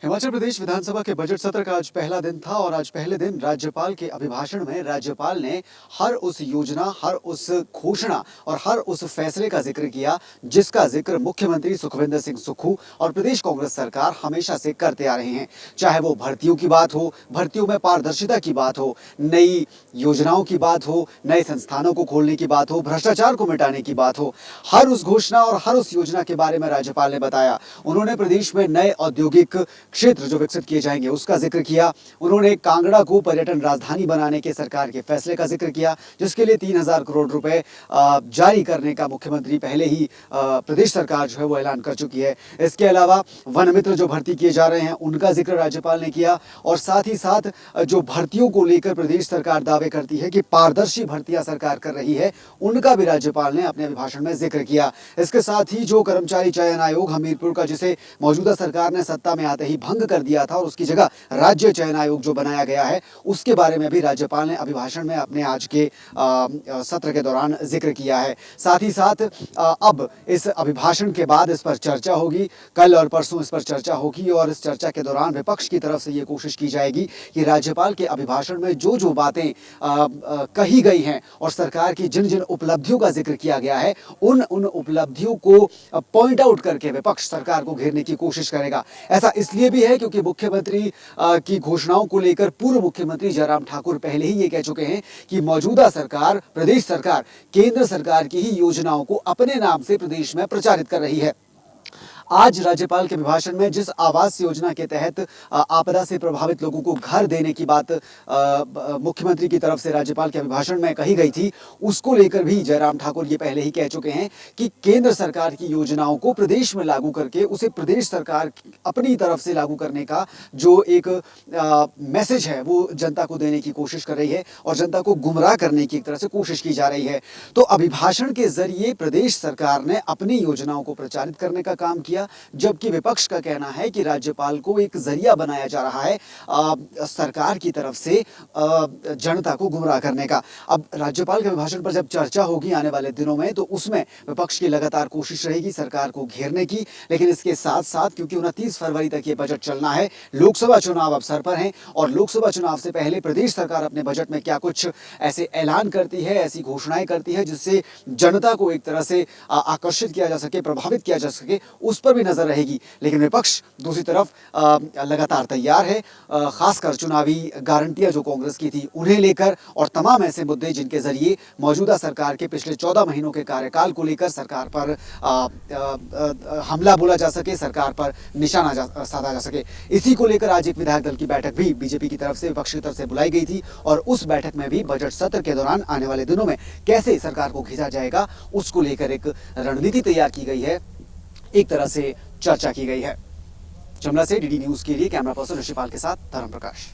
हिमाचल प्रदेश विधानसभा के बजट सत्र का आज पहला दिन था और आज पहले दिन राज्यपाल के अभिभाषण में राज्यपाल ने हर उस योजना, हर उस घोषणा और हर उस फैसले का जिक्र किया जिसका जिक्र मुख्यमंत्री सुखविंदर सिंह सुक्खू और प्रदेश कांग्रेस सरकार हमेशा से करते आ रहे हैं। चाहे वो भर्तियों की बात हो, भर्तियों में पारदर्शिता की बात हो, नई योजनाओं की बात हो, नए संस्थानों को खोलने की बात हो, भ्रष्टाचार को मिटाने की बात हो, हर उस घोषणा और हर उस योजना के बारे में राज्यपाल ने बताया। उन्होंने प्रदेश में नए औद्योगिक क्षेत्र जो विकसित किए जाएंगे उसका जिक्र किया। उन्होंने कांगड़ा को पर्यटन राजधानी बनाने के सरकार के फैसले का जिक्र किया, जिसके लिए 3,000 करोड़ रुपए जारी करने का मुख्यमंत्री पहले ही प्रदेश सरकार जो है वो ऐलान कर चुकी है। इसके अलावा वन मित्र जो भर्ती किए जा रहे हैं उनका जिक्र राज्यपाल ने किया और साथ ही साथ जो भर्तियों को लेकर प्रदेश सरकार दावे करती है कि पारदर्शी भर्तियां सरकार कर रही है, उनका भी राज्यपाल ने अपने अभिभाषण में जिक्र किया। इसके साथ ही जो कर्मचारी चयन आयोग हमीरपुर का, जिसे मौजूदा सरकार ने सत्ता में आते ही भंग कर दिया था और उसकी जगह राज्य चयन आयोग जो बनाया गया है, उसके बारे में भी राज्यपाल ने अभिभाषण में अपने आज के सत्र के दौरान जिक्र किया है। साथ ही साथ अब इस अभिभाषण के बाद इस पर चर्चा होगी, कल और परसों इस पर चर्चा होगी और इस चर्चा के दौरान विपक्ष की तरफ से ये कोशिश की जाएगी कि राज्यपाल के अभिभाषण में जो जो बातें कही गई हैं और सरकार की जिन जिन उपलब्धियों का जिक्र किया गया है, उन उपलब्धियों को पॉइंट आउट करके विपक्ष सरकार को घेरने की कोशिश करेगा। ऐसा इसलिए भी है क्योंकि मुख्यमंत्री की घोषणाओं को लेकर पूर्व मुख्यमंत्री जयराम ठाकुर पहले ही ये कह चुके हैं कि मौजूदा सरकार, प्रदेश सरकार, केंद्र सरकार की ही योजनाओं को अपने नाम से प्रदेश में प्रचारित कर रही है। आज राज्यपाल के अभिभाषण में जिस आवास योजना के तहत आपदा से प्रभावित लोगों को घर देने की बात मुख्यमंत्री की तरफ से राज्यपाल के अभिभाषण में कही गई थी, उसको लेकर भी जयराम ठाकुर ये पहले ही कह चुके हैं कि केंद्र सरकार की योजनाओं को प्रदेश में लागू करके उसे प्रदेश सरकार अपनी तरफ से लागू करने का जो एक मैसेज है वो जनता को देने की कोशिश कर रही है और जनता को गुमराह करने की एक तरह से कोशिश की जा रही है। तो अभिभाषण के जरिए प्रदेश सरकार ने अपनी योजनाओं को प्रचारित करने का काम किया, जबकि विपक्ष का कहना है कि राज्यपाल को एक जरिया बनाया जा रहा है सरकार की तरफ से जनता को गुमराह करने का। अब राज्यपाल के अभिभाषण पर जब चर्चा होगी आने वाले दिनों में, तो उसमें विपक्ष की लगातार कोशिश रहेगी सरकार को घेरने की। लेकिन इसके साथ साथ क्योंकि 29 फरवरी तक ये बजट चलना है, लोकसभा चुनाव अवसर पर हैं और लोकसभा चुनाव से पहले प्रदेश सरकार अपने बजट में क्या कुछ ऐसे ऐलान करती है, ऐसी घोषणाएं करती है जिससे जनता को एक तरह से आकर्षित किया जा सके, प्रभावित किया जा सके, उस पर भी नजर रहेगी। लेकिन विपक्ष दूसरी तरफ लगातार तैयार है, खासकर चुनावी गारंटियां जो कांग्रेस की थी उन्हें लेकर और तमाम ऐसे मुद्दे जिनके जरिए मौजूदा सरकार के पिछले 14 महीनों के कार्यकाल को लेकर सरकार पर हमला बोला जा सके, सरकार पर निशाना साधा जा सके। इसी को लेकर आज एक विधायक दल की बैठक भी बीजेपी की तरफ से, विपक्ष की तरफ से बुलाई गई थी और उस बैठक में भी बजट सत्र के दौरान आने वाले दिनों में कैसे सरकार को खींचा जाएगा उसको लेकर एक रणनीति तैयार की गई है, एक तरह से चर्चा की गई है। शिमला से डीडी न्यूज के लिए कैमरा पर्सन ऋषिपाल के साथ धर्म प्रकाश।